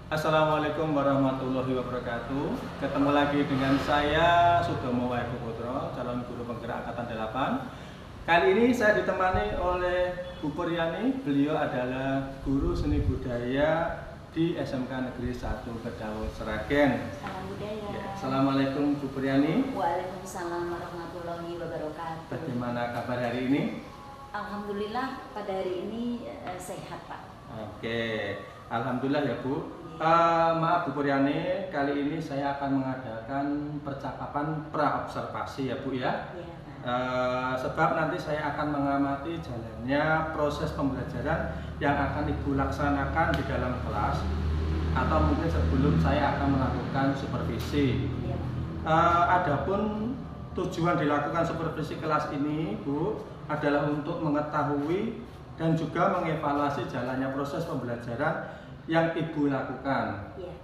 Assalamualaikum warahmatullahi wabarakatuh. Ketemu lagi dengan saya Sudomo Wahyu Putro, calon guru penggerak angkatan 8. Kali ini saya ditemani oleh Bu Puryani. Beliau adalah guru seni budaya di SMK Negeri 1 Kedaung Sragen. Salam budaya. Ya, Assalamualaikum Bu Puryani. Waalaikumsalam warahmatullahi wabarakatuh. Bagaimana kabar hari ini? Alhamdulillah pada hari ini sehat, Pak. Oke, Alhamdulillah ya Bu. Maaf Bu Puryani, kali ini saya akan mengadakan percakapan pra-observasi ya Bu ya. Iya, Pak. Sebab nanti saya akan mengamati jalannya proses pembelajaran yang akan Ibu laksanakan di dalam kelas, atau mungkin sebelum saya akan melakukan supervisi. Iya, Pak. Adapun tujuan dilakukan supervisi kelas ini Bu adalah untuk mengetahui dan juga mengevaluasi jalannya proses pembelajaran yang Ibu lakukan. Iya.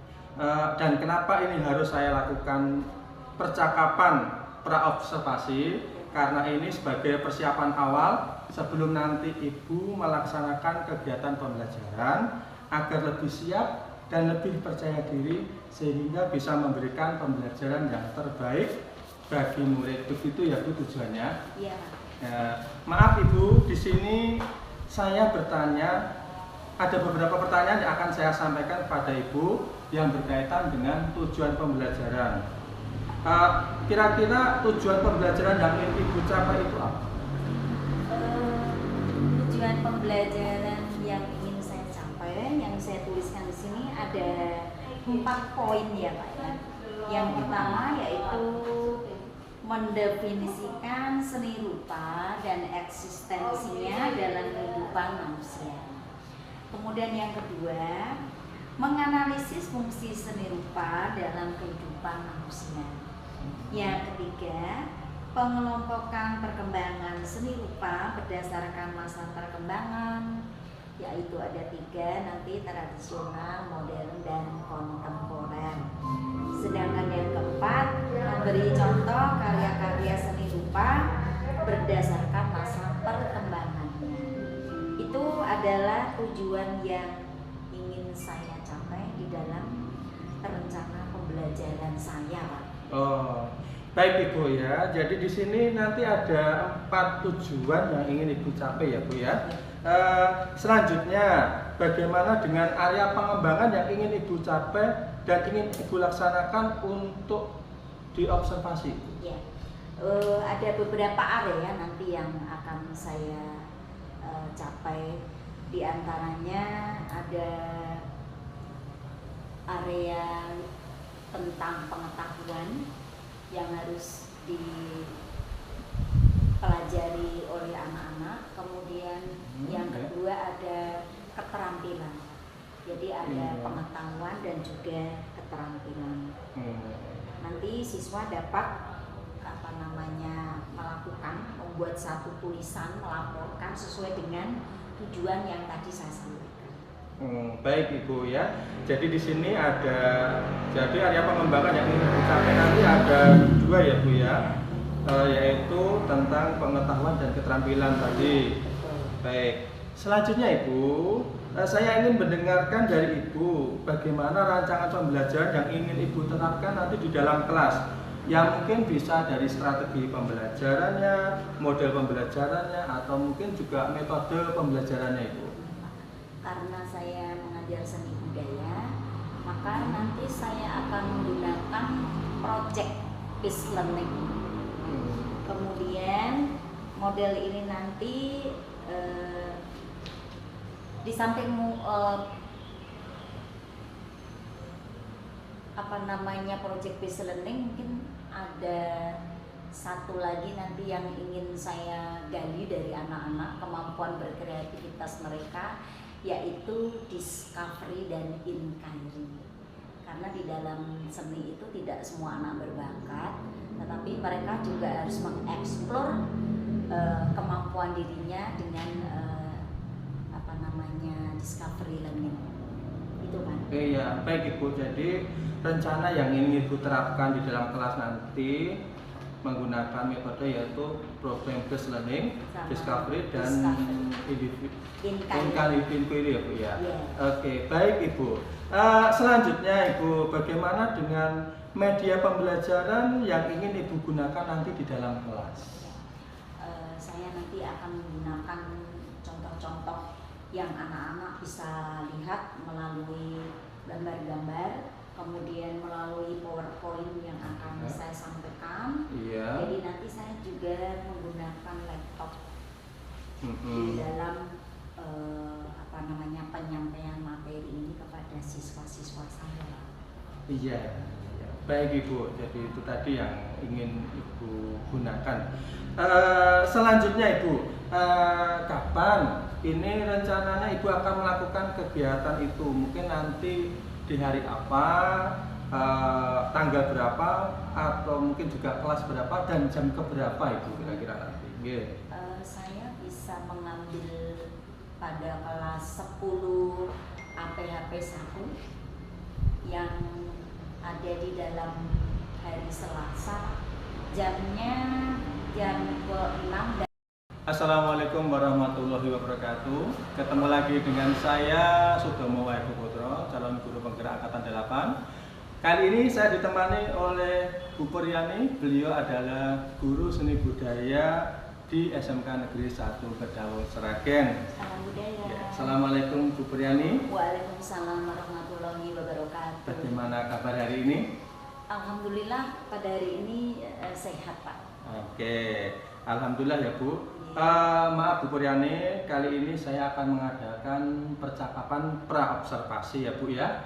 Dan kenapa ini harus saya lakukan percakapan pra-observasi? Karena ini sebagai persiapan awal sebelum nanti Ibu melaksanakan kegiatan pembelajaran agar lebih siap dan lebih percaya diri sehingga bisa memberikan pembelajaran yang terbaik bagi murid. Begitu ya Bu tujuannya. Iya, Pak. Maaf Ibu, di sini saya bertanya, ada beberapa pertanyaan yang akan saya sampaikan kepada Ibu yang berkaitan dengan tujuan pembelajaran. Kira-kira tujuan pembelajaran yang ingin Ibu capai itu apa? Tujuan pembelajaran yang ingin saya capai, yang saya tuliskan di sini ada 4 poin ya, Pak ya. Yang pertama yaitu mendefinisikan seni rupa dan eksistensinya dalam kehidupan manusia. Kemudian yang kedua, menganalisis fungsi seni rupa dalam kehidupan manusia. Yang ketiga, pengelompokan perkembangan seni rupa berdasarkan masa perkembangan, yaitu ada 3 nanti, tradisional, modern, dan kontemporer. Sedangkan yang keempat, memberi contoh karya-karya seni rupa berdasarkan masa perkembangannya. Itu adalah tujuan yang ingin saya capai di dalam rencana pembelajaran saya, Pak. Oh, baik Ibu ya. Jadi di sini nanti ada 4 tujuan yang ingin Ibu capai ya Bu ya. Selanjutnya, bagaimana dengan area pengembangan yang ingin Ibu capai dan ingin Ibu laksanakan untuk diobservasi? Ya, ada beberapa area nanti yang akan saya capai. Di antaranya ada area tentang pengetahuan yang harus dipelajari oleh anak-anak. Kemudian yang kedua ada keterampilan. Jadi ada pengetahuan dan juga keterampilan. Nanti siswa dapat membuat satu tulisan, melaporkan sesuai dengan tujuan yang tadi saya sampaikan. Baik Ibu ya. Jadi di sini ada, jadi area pengembangan yang ingin dicapai nanti ada 2 ya Bu ya, yaitu tentang pengetahuan dan keterampilan tadi. Baik. Selanjutnya Ibu, saya ingin mendengarkan dari Ibu bagaimana rancangan pembelajaran yang ingin Ibu terapkan nanti di dalam kelas. Yang mungkin bisa dari strategi pembelajarannya, model pembelajarannya, atau mungkin juga metode pembelajarannya Ibu. Karena saya mengajar seni budaya, maka nanti saya akan menggunakan project based learning. Kemudian model ini nanti di samping project based learning, mungkin ada satu lagi nanti yang ingin saya gali dari anak-anak, kemampuan berkreativitas mereka, yaitu discovery dan inquiry. Karena di dalam seni itu tidak semua anak berbakat, tetapi mereka juga harus mengeksplor kemampuan dirinya dengan discovery learning. Itu kan. Iya, baik Ibu. Jadi rencana yang ingin Ibu terapkan di dalam kelas nanti menggunakan metode yaitu problem based learning, Sama discovery dan inquiry ya Bu ya. Oke, baik Ibu. Selanjutnya Ibu, bagaimana dengan media pembelajaran yang ingin Ibu gunakan nanti di dalam kelas? Saya nanti akan menggunakan contoh-contoh yang anak-anak bisa lihat melalui gambar-gambar, kemudian melalui PowerPoint yang akan saya sampaikan. Jadi nanti saya juga menggunakan laptop di dalam penyampaian materi ini kepada siswa-siswa saya. Iya, baik Ibu. Jadi itu tadi yang ingin Ibu gunakan. Selanjutnya Ibu, kapan ini rencananya Ibu akan melakukan kegiatan itu? Mungkin nanti di hari apa, tanggal berapa, atau mungkin juga kelas berapa dan jam keberapa Ibu kira-kira nanti? Saya bisa mengambil pada kelas 10 APHP 1 yang ada di dalam hari Selasa, jamnya jam ke-6. Assalamualaikum warahmatullahi wabarakatuh. Ketemu lagi dengan saya Sudomo Wahyu Putro, calon guru penggerak angkatan 8. Kali ini saya ditemani oleh Bu Puryani. Beliau adalah guru seni budaya di SMK Negeri 1 Bedawul Sragen. Salam budaya. Assalamualaikum Bu Puryani. Waalaikumsalam warahmatullahi wabarakatuh. Bagaimana kabar hari ini? Alhamdulillah pada hari ini sehat Pak. Oke, alhamdulillah ya Bu. Maaf Bu Puryani, kali ini saya akan mengadakan percakapan pra-observasi ya Bu ya.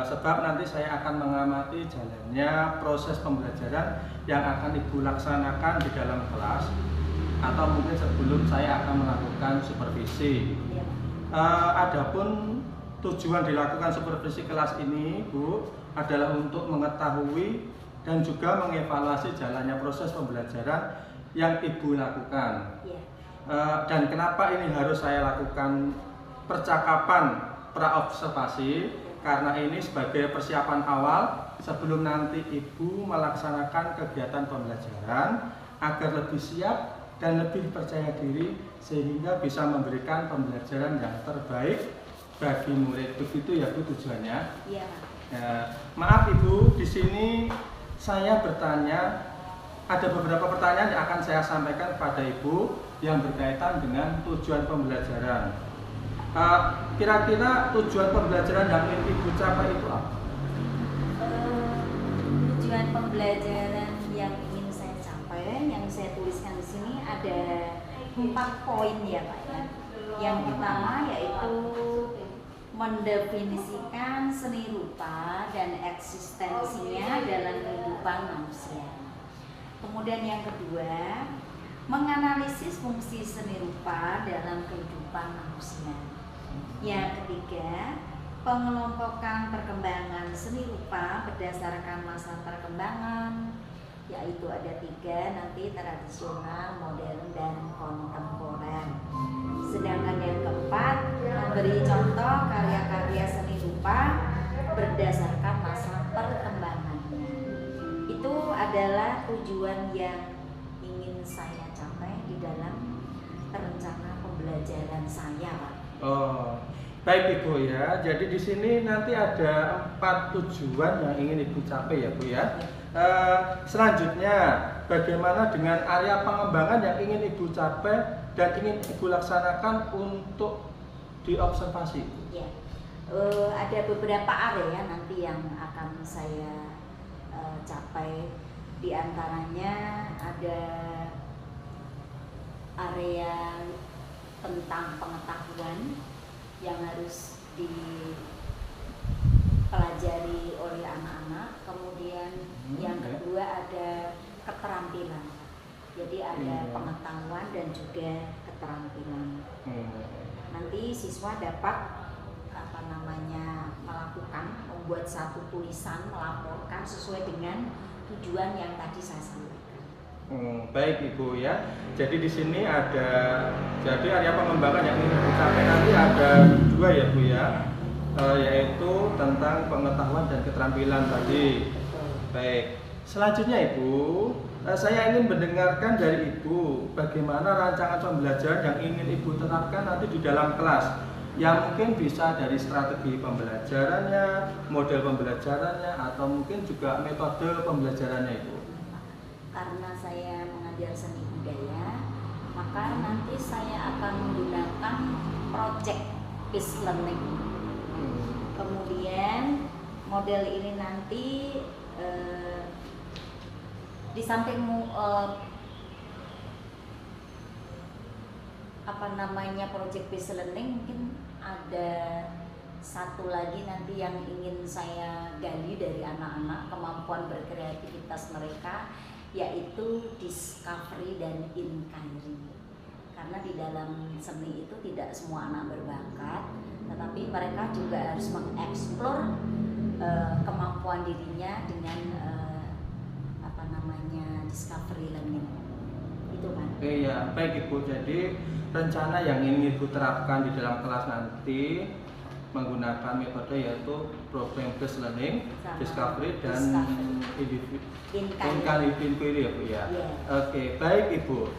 Sebab nanti saya akan mengamati jalannya proses pembelajaran yang akan Ibu laksanakan di dalam kelas, atau mungkin sebelum saya akan melakukan supervisi. Adapun tujuan dilakukan supervisi kelas ini Bu adalah untuk mengetahui dan juga mengevaluasi jalannya proses pembelajaran yang Ibu lakukan. Dan kenapa ini harus saya lakukan percakapan pra-observasi? Karena ini sebagai persiapan awal sebelum nanti Ibu melaksanakan kegiatan pembelajaran agar lebih siap dan lebih percaya diri sehingga bisa memberikan pembelajaran yang terbaik bagi murid. Begitu ya Bu tujuannya? Iya. Maaf Ibu, di sini saya bertanya, ada beberapa pertanyaan yang akan saya sampaikan kepada Ibu yang berkaitan dengan tujuan pembelajaran. Kira-kira tujuan pembelajaran yang ingin Ibu capai itu apa? Tujuan pembelajaran yang ingin saya capai, yang saya tuliskan di sini ada 4 poin ya Pak ya. Yang pertama yaitu mendefinisikan seni rupa dan eksistensinya dalam kehidupan manusia. Kemudian yang kedua, menganalisis fungsi seni rupa dalam kehidupan manusia. Yang ketiga, pengelompokan perkembangan seni rupa berdasarkan masa perkembangan, yaitu ada 3 nanti, tradisional, modern, dan kontemporer. Sedangkan yang keempat, memberi contoh karya-karya seni rupa berdasarkan masa perkembangannya. Itu adalah tujuan yang ingin saya capai di dalam rencana pembelajaran saya, Pak. Oh, baik Ibu ya. Jadi di sini nanti ada 4 tujuan yang ingin Ibu capai ya Bu ya. Selanjutnya, bagaimana dengan area pengembangan yang ingin Ibu capai dan ingin Ibu laksanakan untuk diobservasi? Ya, ada beberapa area nanti yang akan saya capai. Di antaranya ada area tentang pengetahuan yang harus dipelajari oleh anak-anak. Kemudian yang kedua ada keterampilan. Jadi ada pengetahuan dan juga keterampilan. Nanti siswa dapat melakukan, membuat satu tulisan, melaporkan sesuai dengan tujuan yang tadi saya sampaikan. Baik Ibu ya. Jadi di sini ada, jadi area pengembangan yang ingin dicapai nanti ada 2 ya Bu ya, yaitu tentang pengetahuan dan keterampilan tadi. Baik. Selanjutnya Ibu, saya ingin mendengarkan dari Ibu bagaimana rancangan pembelajaran yang ingin Ibu terapkan nanti di dalam kelas. Yang mungkin bisa dari strategi pembelajarannya, model pembelajarannya, atau mungkin juga metode pembelajarannya Ibu. Karena saya mengajar seni budaya, maka nanti saya akan menggunakan project based learning. Kemudian model ini nanti di samping project based learning, mungkin ada satu lagi nanti yang ingin saya gali dari anak-anak, kemampuan berkreativitas mereka, yaitu discovery dan inquiry. Karena di dalam seni itu tidak semua anak berbakat, tetapi mereka juga harus mengeksplor kemampuan dirinya dengan discovery learning. Itu kan. Oke ya, baik Ibu. Jadi rencana yang ingin Ibu terapkan di dalam kelas nanti menggunakan metode yaitu problem based learning, discovery dan inquiry ya Bu ya. Oke, baik Ibu.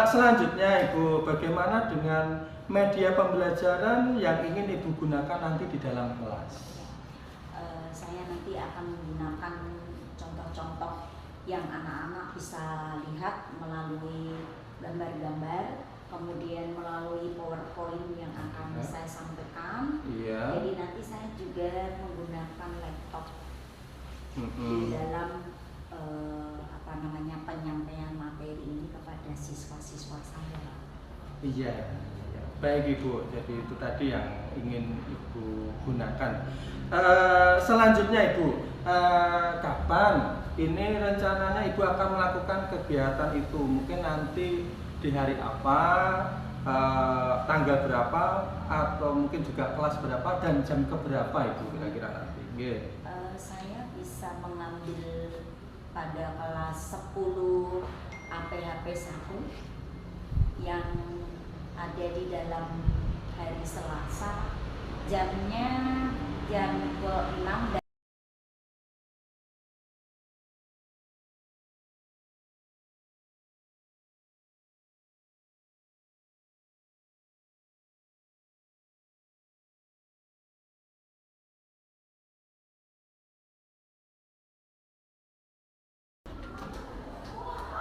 Selanjutnya Ibu, bagaimana dengan media pembelajaran yang ingin Ibu gunakan nanti di dalam kelas? Saya nanti akan menggunakan contoh-contoh yang anak-anak bisa lihat melalui gambar-gambar, kemudian melalui PowerPoint yang akan saya sampaikan. Jadi nanti saya juga menggunakan laptop di dalam penyampaian materi ini kepada siswa-siswa saya. Iya, baik Ibu. Jadi itu tadi yang ingin Ibu gunakan. Selanjutnya Ibu, kapan ini rencananya Ibu akan melakukan kegiatan itu? Mungkin nanti di hari apa, tanggal berapa, atau mungkin juga kelas berapa dan jam keberapa Ibu kira-kira nanti? Saya bisa mengambil pada kelas 10 APHP 1 yang ada di dalam hari Selasa, jamnya jam 6 dan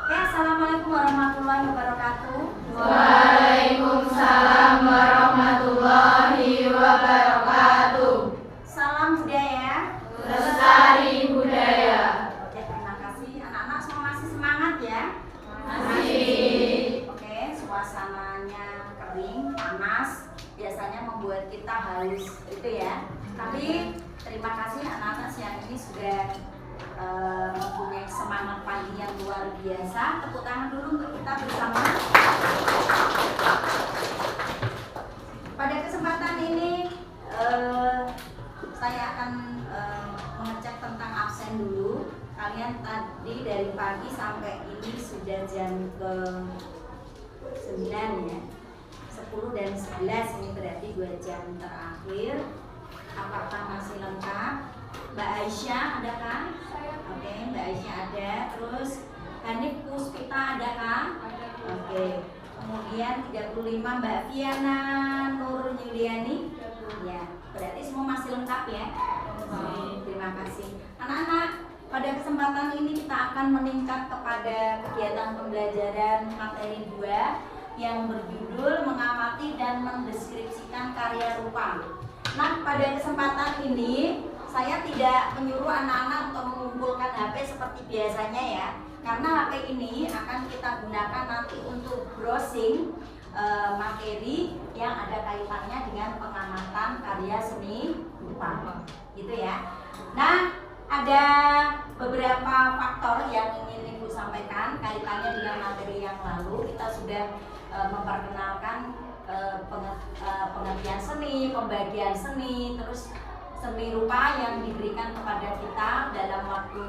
Assalamualaikum warahmatullahi wabarakatuh. Waalaikumsalam warahmatullahi wabarakatuh. Salam budaya, Lestari budaya. Oke, terima kasih. Anak-anak semua masih semangat ya? Masih. Oke, suasananya kering, panas, biasanya membuat kita haus itu ya. Tapi terima kasih anak-anak siang ini sudah mempunyai semangat pagi yang luar biasa. Tepuk tangan dulu untuk kita bersama. Pada kesempatan ini saya akan mengecek tentang absen dulu. Kalian tadi dari pagi sampai ini sudah jam ke 9 ya, 10 dan 11, ini berarti 2 jam terakhir. Apakah masih lengkap? Mbak Aisyah ada kan? Oke, Mbak Aisyah ada. Terus Hanif Puspita ada kan? Oke. Kemudian 35 Mbak Fiana Nur Yuliani. Ya, berarti semua masih lengkap ya. Terima kasih. Anak-anak, pada kesempatan ini kita akan meningkat kepada kegiatan pembelajaran materi 2 yang berjudul mengamati dan mendeskripsikan karya rupa. Nah, pada kesempatan ini saya tidak menyuruh anak-anak untuk mengumpulkan HP seperti biasanya ya, karena HP ini akan kita gunakan nanti untuk browsing materi yang ada kaitannya dengan pengamatan karya seni rupa, gitu ya. Nah, ada beberapa faktor yang ingin Ibu sampaikan kaitannya dengan materi yang lalu. Kita sudah memperkenalkan pengertian seni, pembagian seni, terus seni rupa yang diberikan kepada kita dalam waktu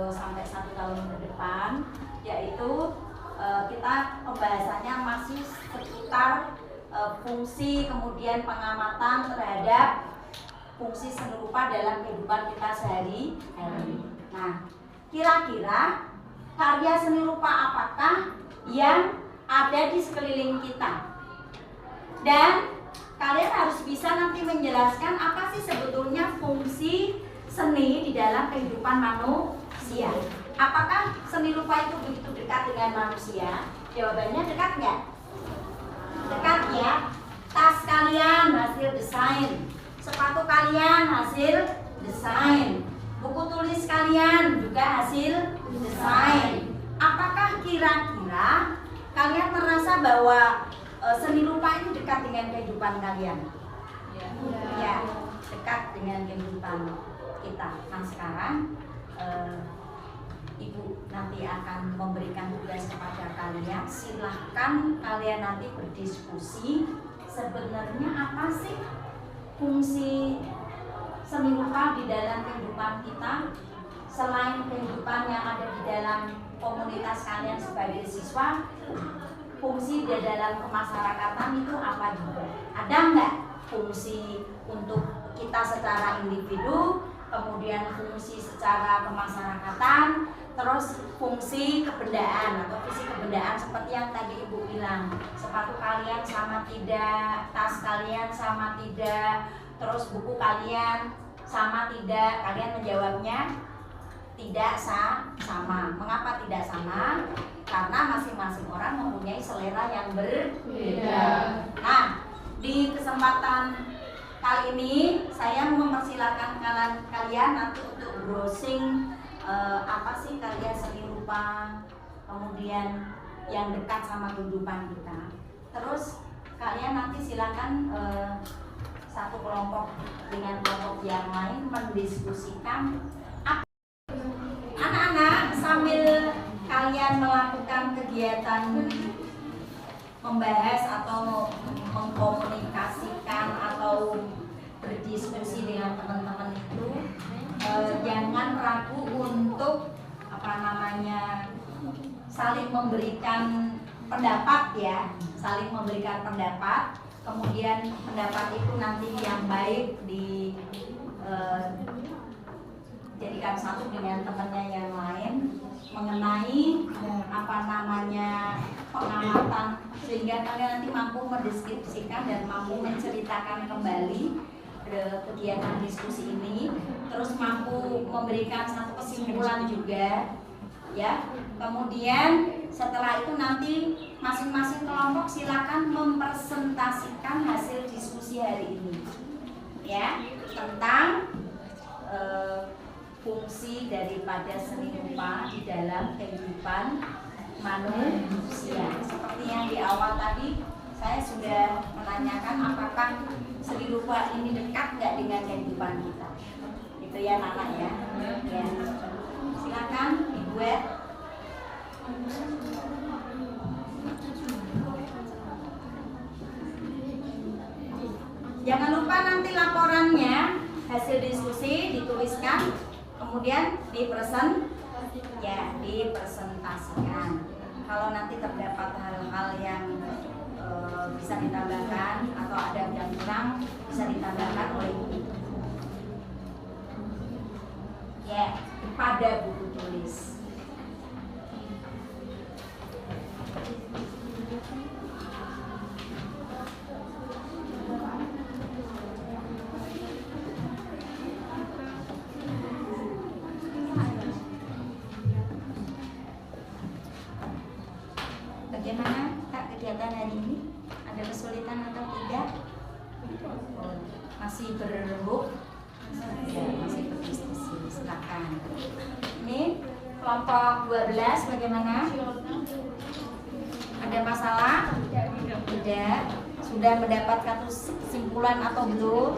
sampai 1 tahun ke depan, yaitu kita pembahasannya masih seputar fungsi kemudian pengamatan terhadap fungsi seni rupa dalam kehidupan kita sehari-hari. Nah, kira-kira karya seni rupa apakah yang ada di sekeliling kita. Dan kalian harus bisa nanti menjelaskan apa sih sebetulnya fungsi seni di dalam kehidupan manusia. Apakah seni rupa itu begitu dekat dengan manusia? Jawabannya dekat nggak? Dekat ya. Tas kalian hasil desain, sepatu kalian hasil desain, buku tulis kalian juga hasil desain. Apakah kira-kira kalian merasa bahwa seni rupa ini dekat dengan kehidupan kalian? Ya, dekat dengan kehidupan kita. Nah sekarang Ibu nanti akan memberikan tugas kepada kalian. Silahkan kalian nanti berdiskusi. Sebenarnya apa sih fungsi seni rupa di dalam kehidupan kita, selain kehidupan yang ada di dalam komunitas kalian sebagai siswa, fungsi di dalam kemasyarakatan itu apa juga? Ada nggak fungsi untuk kita secara individu, kemudian fungsi secara kemasyarakatan, terus fungsi kebendaan atau visi kebendaan seperti yang tadi Ibu bilang, sepatu kalian sama tidak, tas kalian sama tidak, terus buku kalian sama tidak. Kalian menjawabnya tidak sama. Mengapa tidak sama? Karena masing-masing orang mempunyai selera yang berbeda. Nah, di kesempatan kali ini saya mempersilahkan kalian nanti untuk browsing apa sih karya seni rupa, kemudian yang dekat sama kehidupan kita. Terus kalian nanti silakan satu kelompok dengan kelompok yang lain mendiskusikan. Anak-anak, sambil kalian melakukan kegiatan membahas atau mengkomunikasikan atau berdiskusi dengan teman-teman itu, jangan ragu untuk saling memberikan pendapat ya, saling memberikan pendapat. Kemudian pendapat itu nanti yang baik dijadikan satu dengan temannya yang lain mengenai pengamatan, sehingga kalian nanti mampu mendeskripsikan dan mampu menceritakan kembali kegiatan diskusi ini, terus mampu memberikan satu kesimpulan juga ya. Kemudian setelah itu nanti masing-masing kelompok silakan mempresentasikan hasil diskusi hari ini ya, tentang fungsi daripada seni rupa di dalam kehidupan manusia. Seperti yang di awal tadi saya sudah menanyakan apakah seni rupa ini dekat nggak dengan kehidupan kita, itu ya anak ya. Ya. Silakan dibuat. Jangan lupa nanti laporannya hasil diskusi dituliskan, kemudian dipresentasikan. Kalau nanti terdapat hal-hal yang bisa ditambahkan atau ada yang kurang bisa ditambahkan oleh ibu ya pada buku tulis. Bagaimana Kak kegiatan hari ini? Ada kesulitan atau tidak? Masih berembuk? Ya, masih berdiskusi. Silakan. Ini kelompok 12 bagaimana? Ada masalah? Tidak. Sudah mendapatkan kesimpulan atau belum?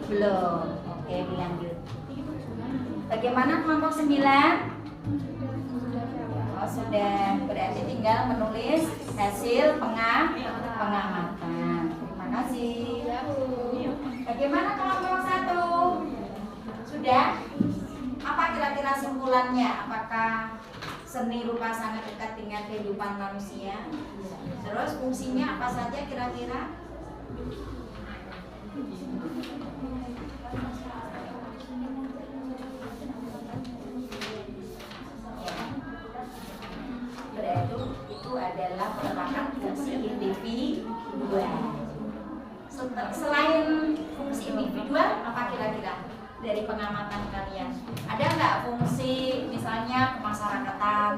Belum. Oke, dilanjut. Bagaimana kelompok 9? Oh, sudah, berarti tinggal menulis hasil pengamatan. Terima kasih. Bagaimana kelompok 1? Sudah? Apa kira-kira simpulannya? Apakah seni rupa sangat dekat dengan kehidupan manusia? Terus fungsinya apa saja kira-kira? Selain fungsi individual, apa kira-kira dari pengamatan kalian? Ada nggak fungsi misalnya kemasyarakatan?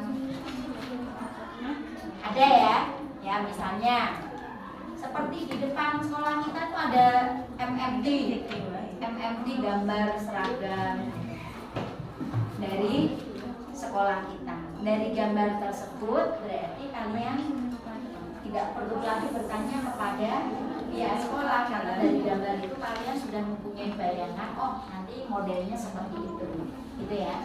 Ada ya? Ya misalnya seperti di depan sekolah kita tuh ada MMD gambar seragam dari sekolah kita. Dari gambar tersebut berarti kalian tidak perlu lagi bertanya kepada pihak sekolah, karena dari gambar itu kalian sudah mempunyai bayangan, oh nanti modelnya seperti itu, gitu ya.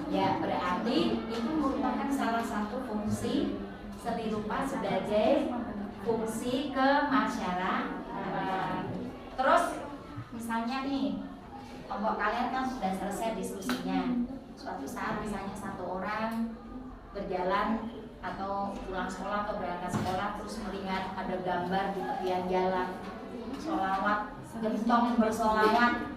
Ya berarti itu merupakan salah satu fungsi seni rupa sebagai fungsi ke masyarakat. Terus misalnya nih, kelompok kalian kan sudah selesai diskusinya. Suatu saat misalnya satu orang berjalan atau pulang sekolah atau berangkat sekolah terus melihat ada gambar di tepian jalan sholawat, gentong bersolawat,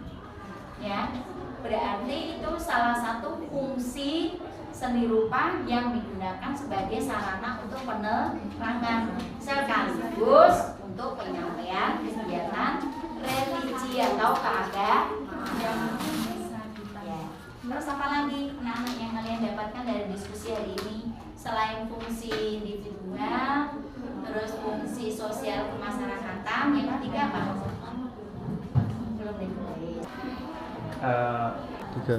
ya berarti itu salah satu fungsi seni rupa yang digunakan sebagai sarana untuk penerangan sekaligus untuk penyampaian kegiatan religi atau keagamaan. Ya. Terus apa lagi anak-anak yang kalian dapatkan dari diskusi hari ini? Selain fungsi individual, terus fungsi sosial kemasyarakatan, yang ketiga apa? Belum ditulis. Tiga.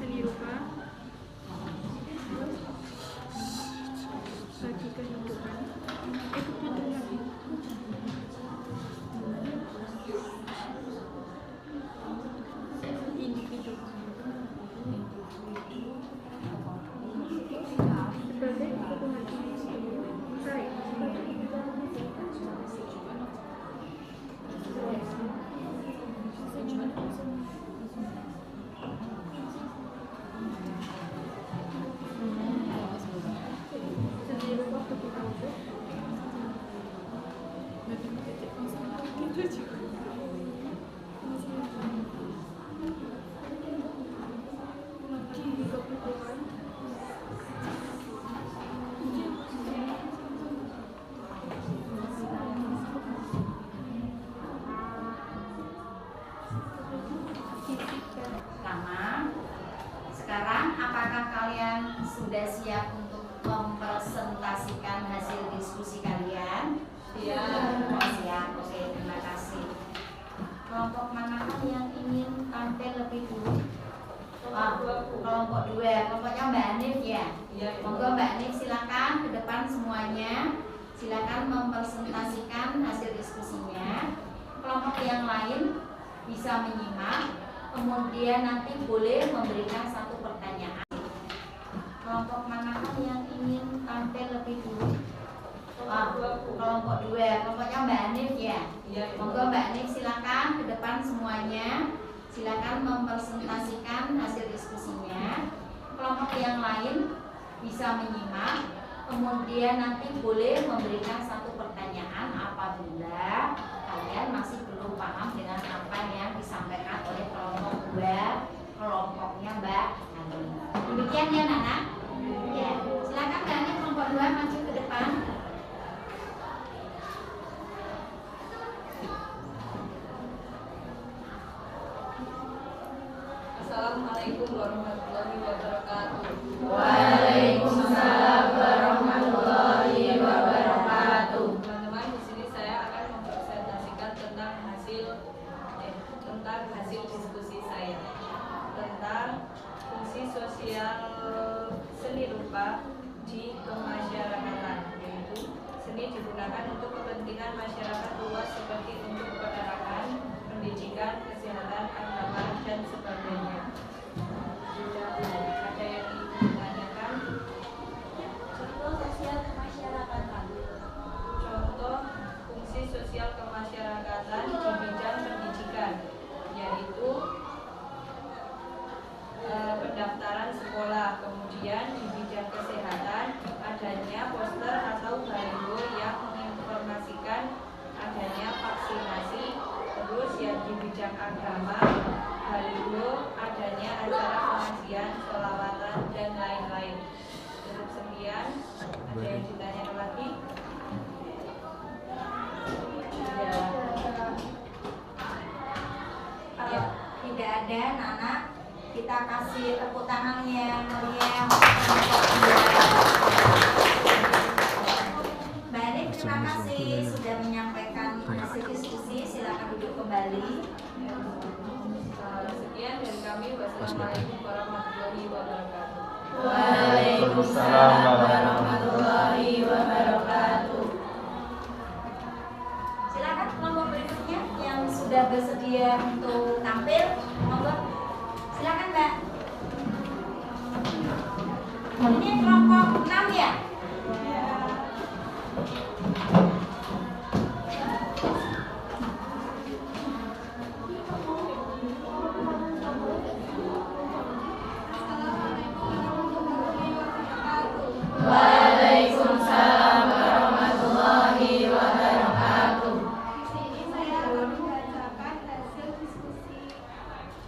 Seni rupa bagi kehidupan kebutuhan individu sebagai kebutuhan saya. Pertama, sekarang apakah kalian sudah siap untuk mempresentasikan hasil diskusi kalian? Siap. Oh, siap. Oke, terima kasih. Kelompok manakah yang ingin tampil lebih dulu? Kelompok dua. Kelompoknya Mbak Anif ya? Monggo Mbak Anif silakan ke depan semuanya. Silakan mempresentasikan hasil diskusinya. Kelompok yang lain bisa menyimak, kemudian nanti boleh memberikan satu pertanyaan. Kelompok manakah yang ingin tampil lebih dulu? Kelompok dua. Kelompoknya Mbak Anif ya? Monggo Mbak Anif silakan ke depan semuanya. Silakan mempresentasikan hasil diskusinya. Kelompok yang lain bisa menyimak, kemudian nanti boleh memberikan satu pertanyaan apabila kalian masih belum paham dengan apa yang disampaikan oleh kelompok dua, kelompoknya Mbak Ani. Demikian ya Nana? Ya, silakan Mbak Ani kelompok dua maju ke depan. Assalamualaikum warahmatullahi wabarakatuh. Waalaikumsalam warahmatullahi wabarakatuh. Teman-teman, di sini saya akan mempresentasikan tentang hasil diskusi saya tentang fungsi sosial seni rupa di kemasyarakatan. poster atau baliho yang menginformasikan adanya vaksinasi. Terus yang di bidang agama, baliho adanya acara pengajian, sholawatan, dan lain-lain. Cukup sekian. Ada yang ditanyakan lagi? Ya. Kalau tidak ada anak-anak, kita kasih tepuk tangan yang meriah. Mbak Eni, terima kasih sudah menyampaikan hasil diskusi. Silakan duduk kembali. Sekian dari kami. Wassalamualaikum warahmatullahi wabarakatuh. Waalaikumsalam warahmatullahi wabarakatuh. Silakan kelompok berikutnya yang sudah bersedia untuk tampil. Monggo. Silakan, Mbak. Ini kelompok 6 ya? Waalaikumsalam warahmatullahi wabarakatuh. Di sini saya akan membacakan hasil diskusi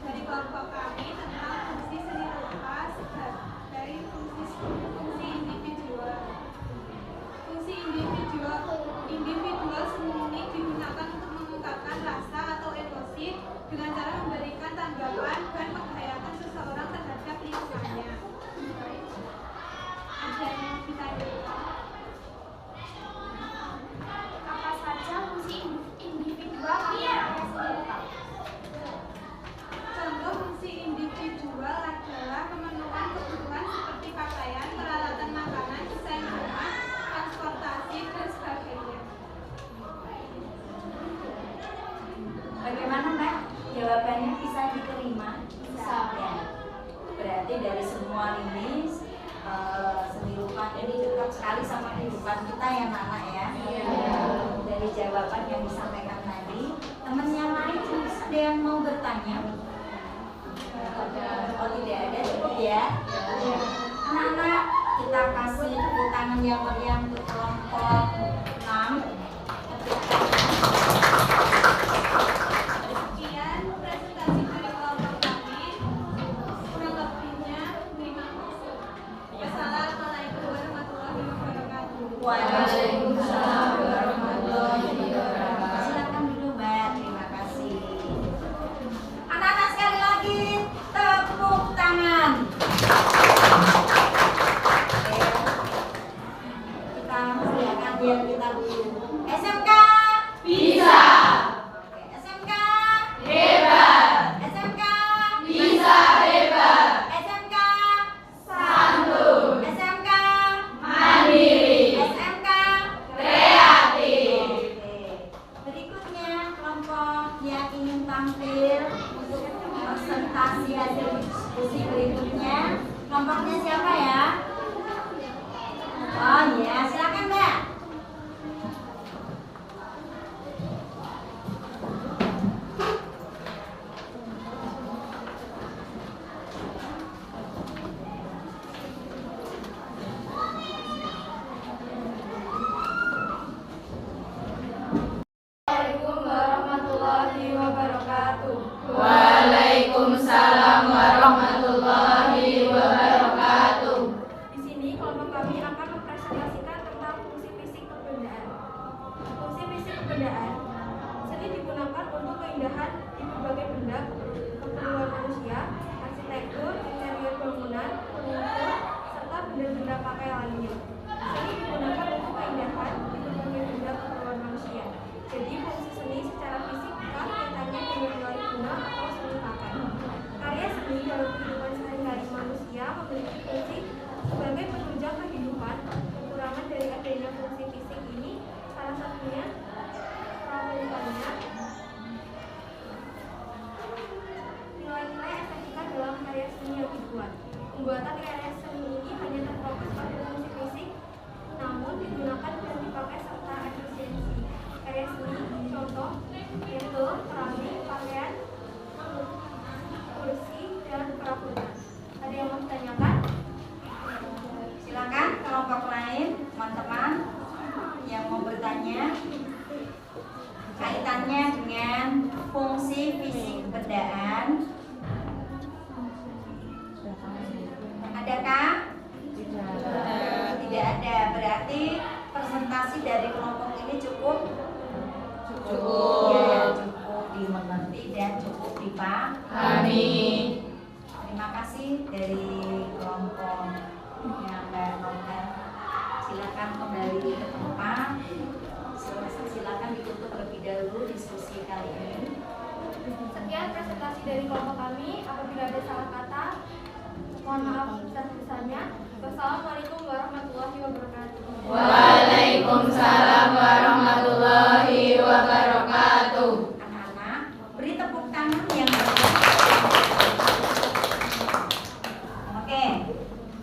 dari kelompok kami tentang fungsi seni rupa dari fungsi individual. Fungsi individual seni digunakan untuk mengungkapkan rasa atau emosi dengan cara memberikan tanggapan dan menghayakan seseorang terhadap lingkungannya. Ada yang ditanyakan? Apa saja fungsi individual karya seni rupa? Contoh fungsi individual adalah memenuhi kebutuhan seperti pakaian, peralatan makanan, desain rumah, transportasi, dan sebagainya. Bagaimana, Mbak? Jawabannya bisa diterima? Bisa. Ya. Berarti dari semua ini seni rupa ini dekat sekali sama kehidupan kita ya, Nana ya. Dari jawaban yang disampaikan tadi, teman yang lain ada yang mau bertanya? Oh, tidak ada, cukup ya. Anak-anak, kita kasih tepuk tangan yang meriah untuk kelompok 6. Sekian presentasi dari kelompok kami. Kurang lebihnya, terima kasih. Wassalamualaikum warahmatullahi wabarakatuh. Waalaikumsalam warahmatullahi wabarakatuh. Silakan dulu, Mbak. Terima kasih. Anak-anak sekali lagi tepuk tangan. Oke. Kita silakan biar kita dulu. SMK Bisa, Oke, SMK hebat, SMK bisa hebat, SMK santun, SMK mandiri, SMK kreatif. Oke. Berikutnya kelompok yang ingin tampil untuk presentasi hasil diskusi berikutnya. Kelompoknya siapa ya? Oh ya, silakan Mbak. kaitannya dengan fungsi fisik bendaan. Adakah? Tidak ada. Berarti presentasi dari kelompok ini cukup ya, cukup dimengerti dan cukup dipahami. Terima kasih dari kelompoknya Mbak Novel. Silakan kembali ke tempat. Silakan ditutup terlebih dahulu diskusi kali ini. Sekian presentasi dari kelompok kami. Apabila ada salah kata, mohon maaf sebesar-besarnya. Wassalamualaikum warahmatullahi wabarakatuh. Waalaikumsalam warahmatullahi wabarakatuh. Anak-anak, beri tepuk tangan yang meriah. Oke,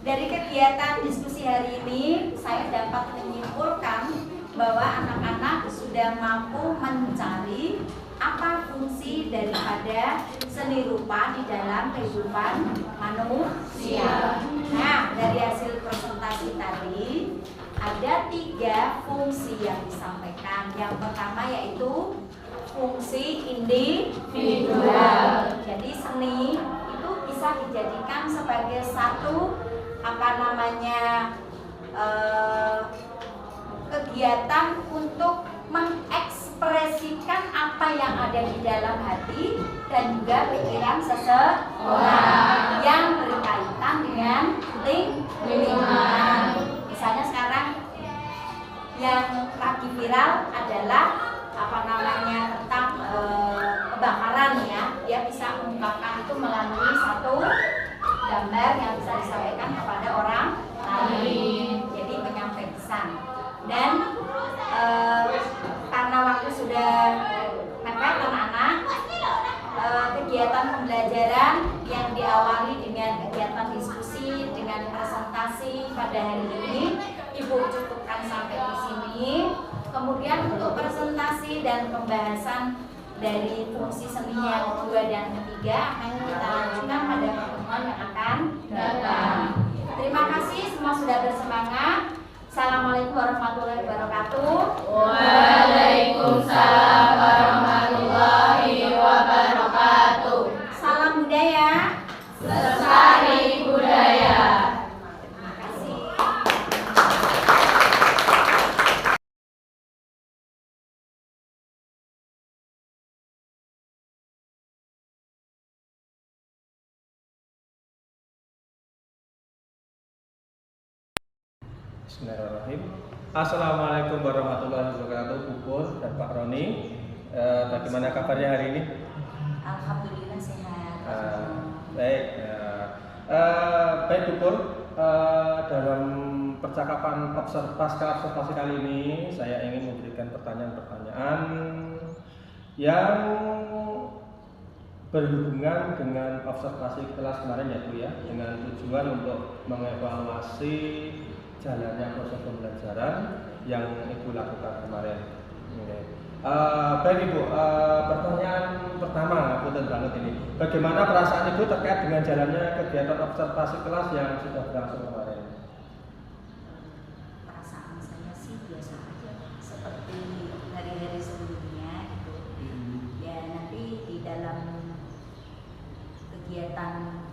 dari kegiatan diskusi hari ini, saya dapat menyimpulkan bahwa anak-anak sudah mampu mencari apa fungsi daripada seni rupa di dalam kehidupan manusia. Nah, dari hasil presentasi tadi ada 3 fungsi yang disampaikan. Yang pertama yaitu fungsi individual. Jadi seni itu bisa dijadikan sebagai satu kegiatan untuk mengekspresikan apa yang ada di dalam hati dan juga pikiran seseorang yang berkaitan dengan lingkungan. Misalnya sekarang yang lagi viral adalah tentang kebakaran ya. Dia bisa mengungkapkan itu melalui satu gambar yang bisa disampaikan kepada orang lain. Jadi menyampaikan pesan. Dan karena waktu sudah mepet anak-anak, kegiatan pembelajaran yang diawali dengan kegiatan diskusi dengan presentasi pada hari ini Ibu cukupkan sampai di sini. Kemudian untuk presentasi dan pembahasan dari fungsi seni yang kedua dan ketiga akan kita lanjutkan pada pertemuan yang akan datang. Terima kasih semua sudah bersemangat. Assalamualaikum warahmatullahi wabarakatuh. Waalaikumsalam warahmatullahi wabarakatuh. Salam budaya. Lestari budaya. Terima kasih. Bismillahirrahmanirrahim. Assalamualaikum warahmatullahi wabarakatuh, Bu Pur dan Pak Roni. Bagaimana kabarnya hari ini? Alhamdulillah sehat. Baik. Baik Bu Pur, dalam percakapan pasca observasi kali ini saya ingin memberikan pertanyaan-pertanyaan yang berhubungan dengan observasi kelas kemarin ya Bu ya, dengan tujuan untuk mengevaluasi jalannya proses pembelajaran yang Ibu lakukan kemarin. Baik Ibu, pertanyaan pertama punten banget ini. Bagaimana perasaan Ibu terkait dengan jalannya kegiatan observasi kelas yang sudah berlangsung kemarin? Perasaan saya sih biasa aja, seperti hari-hari sebelumnya gitu. Ya nanti di dalam kegiatan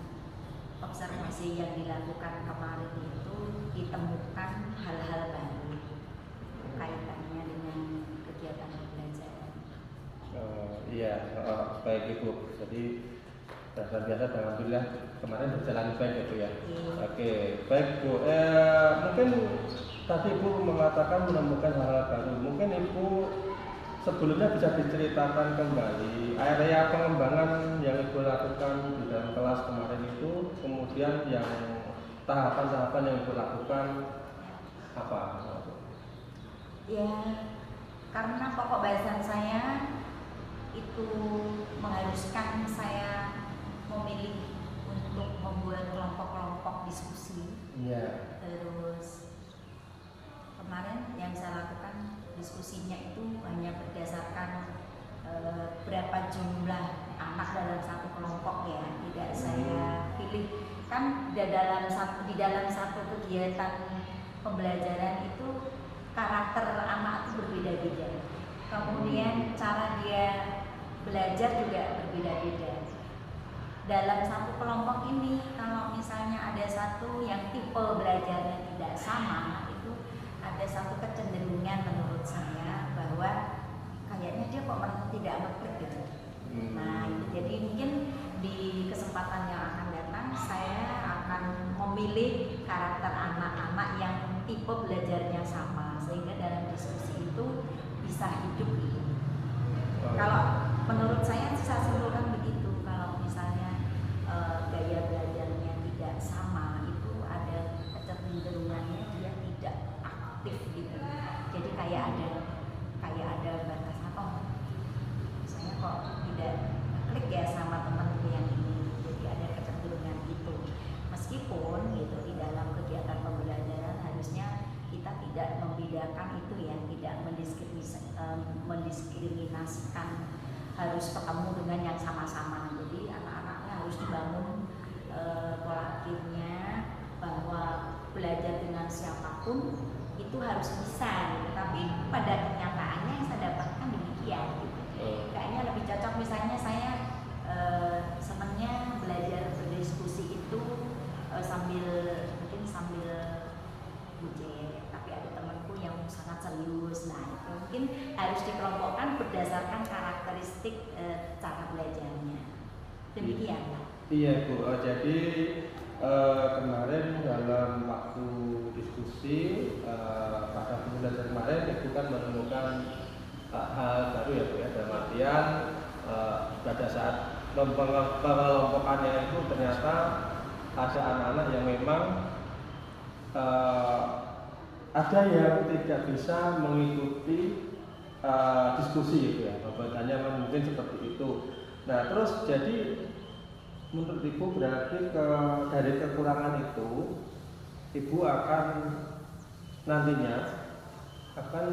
observasi yang dilakukan kemarin itu ditemukan hal-hal baru kaitannya dengan kegiatan pembelajaran. Iya, baik Ibu. Jadi biasa alhamdulillah kemarin berjalan baik ya Bu ya. Oke, baik Bu. Mungkin tadi Ibu mengatakan menemukan hal-hal baru. Mungkin Ibu sebelumnya bisa diceritakan kembali area pengembangan yang Ibu lakukan di dalam kelas kemarin itu, kemudian yang tahapan-tahapan yang Ibu lakukan apa? Ya, karena pokok bahasan saya itu mengharuskan saya memilih untuk membuat kelompok-kelompok diskusi. Iya. Terus kemarin yang saya lakukan diskusinya itu hanya berdasarkan berapa jumlah anak dalam satu kelompok ya, tidak saya pilih. Kan di dalam satu kegiatan pembelajaran itu karakter anak itu berbeda kemudian cara dia belajar juga berbeda-beda. Dalam satu kelompok ini, kalau misalnya ada satu yang tipe belajarnya tidak sama, itu ada satu kecenderungan menurut saya bahwa kayaknya dia kok tidak ngeklik gitu. Nah, jadi mungkin di kesempatan yang akan datang saya akan memilih karakter anak-anak yang tipe belajarnya sama, sehingga dalam diskusi itu bisa hidup gitu. Kalau menurut saya simpulkan begitu. Kalau misalnya gaya belajarnya tidak sama, itu ada kecenderungannya dia tidak aktif gitu. Jadi kayak ada batasan, oh saya kok tidak klik ya sama temanku yang ini. Jadi ada kecenderungan itu. Meskipun gitu di dalam kegiatan pembelajaran harusnya kita tidak membedakan itu ya, tidak mendiskriminasikan harus ketemu dengan yang sama-sama. Jadi anak-anaknya harus dibangun pola pikirnya bahwa belajar dengan siapapun itu harus bisa gitu. Tapi pada kenyataannya yang saya dapatkan demikian gitu. Kayaknya lebih cocok misalnya saya senangnya belajar berdiskusi itu sambil bujet, tapi ada temanku yang sangat serius. Nah, itu mungkin harus dikelompokkan berdasarkan karakteristik cara belajarnya. Demikian. Iya Bu, jadi kemarin dalam waktu diskusi pada belajar kemarin Ibu kan menemukan hal baru ya Bu ya, dalam artian pada saat pengelompokannya itu ternyata ada anak-anak yang memang ada yang tidak bisa mengikuti diskusi gitu ya, bahasannya mungkin seperti itu. Nah terus jadi menurut Ibu berarti dari kekurangan itu Ibu akan nantinya akan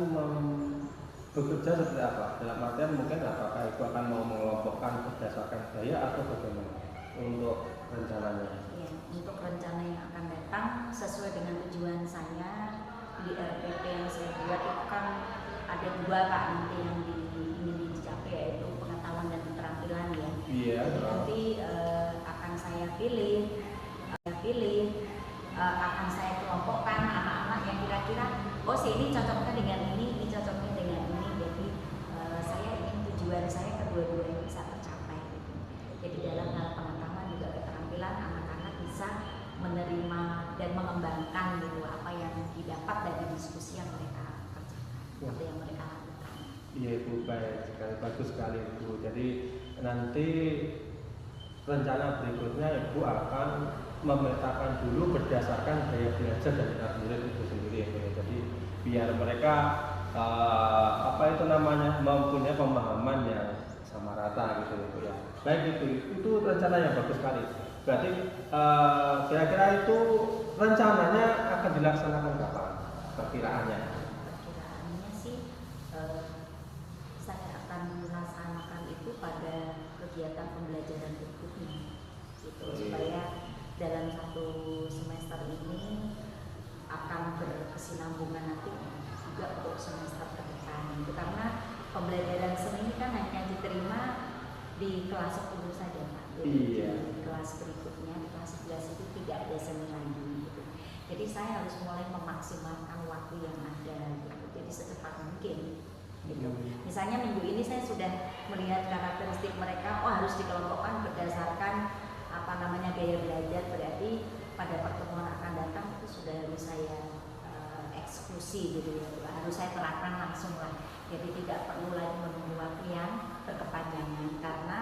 bekerja seperti apa? Dalam artian mungkin apakah Ibu akan mau mengelompokkan berdasarkan gaya atau bagaimana untuk rencananya? Ya, untuk rencana yang akan datang sesuai dengan tujuan saya di RPP yang saya buat itu kan ada 2 Pak nanti yang ingin dicapai, yaitu pengetahuan dan keterampilan ya. Iya. Nanti akan saya pilih akan saya kelompokkan anak-anak yang kira-kira oh ini cocoknya dengan ini cocoknya dengan ini. Jadi saya ingin tujuan saya kedua-duanya bisa tercapai gitu. Jadi dalam hal pengetahuan juga keterampilan anak-anak bisa menerima dan mengembangkan gitu apa yang didapat dari diskusi yang mereka kerjakan atau yang mereka lakukan. Iya Ibu, baik sekali, bagus sekali Ibu. Jadi nanti rencana berikutnya Ibu akan memetakan dulu berdasarkan gaya belajar dari anak murid itu sendiri ya. Jadi biar mereka mempunyai pemahaman yang sama rata gitu ya. Baik itu rencana yang bagus sekali. Berarti kira-kira itu rencananya akan dilaksanakan kapan? Perkiraannya? Perkiraannya sih saya akan melaksanakan itu pada kegiatan pembelajaran berikutnya, gitu, supaya dalam satu semester ini akan berkesinambungan nanti juga untuk semester ke depan. Itu karena pembelajaran seni ini kan hanya diterima di kelas 10 saja Pak. Jadi di kelas berikutnya, di kelas 11 itu tidak ada seni lagi gitu. Jadi saya harus mulai memaksimalkan waktu yang ada gitu. Jadi secepat mungkin gitu. Misalnya minggu ini saya sudah melihat karakteristik mereka, harus dikelompokkan berdasarkan gaya belajar, berarti pada pertemuan akan datang itu sudah harus saya eksekusi gitu ya, harus saya terapkan langsung lah. Jadi tidak perlu lagi menunggu waktu yang berkepanjangan, karena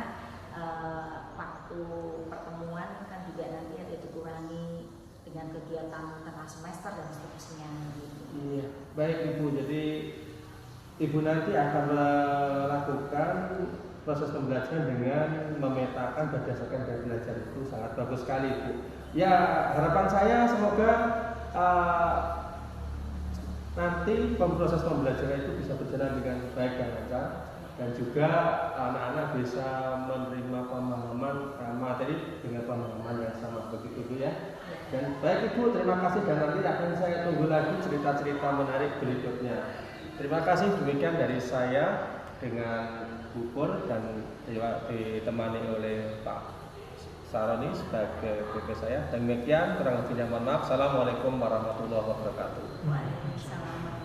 waktu pertemuan kan juga nanti ada dikurangi dengan kegiatan tengah semester dan seterusnya gitu. Iya, baik Ibu. Jadi Ibu nanti akan melakukan proses pembelajaran dengan memetakan berdasarkan gaya belajar. Itu sangat bagus sekali Ibu. Ya, harapan saya semoga nanti proses pembelajaran itu bisa berjalan dengan baik dan lancar, dan juga anak-anak bisa menerima pemahaman materi dengan pemahaman yang sama, begitu Bu ya. Dan baik Ibu, terima kasih, dan nanti akan saya tunggu lagi cerita-cerita menarik berikutnya. Terima kasih, demikian dari saya dengan Bu Pur dan ditemani oleh Pak Saroni sebagai PP saya. Demikian, kurang lebihnya mohon maaf. Assalamualaikum warahmatullahi wabarakatuh. Waalaikumsalam.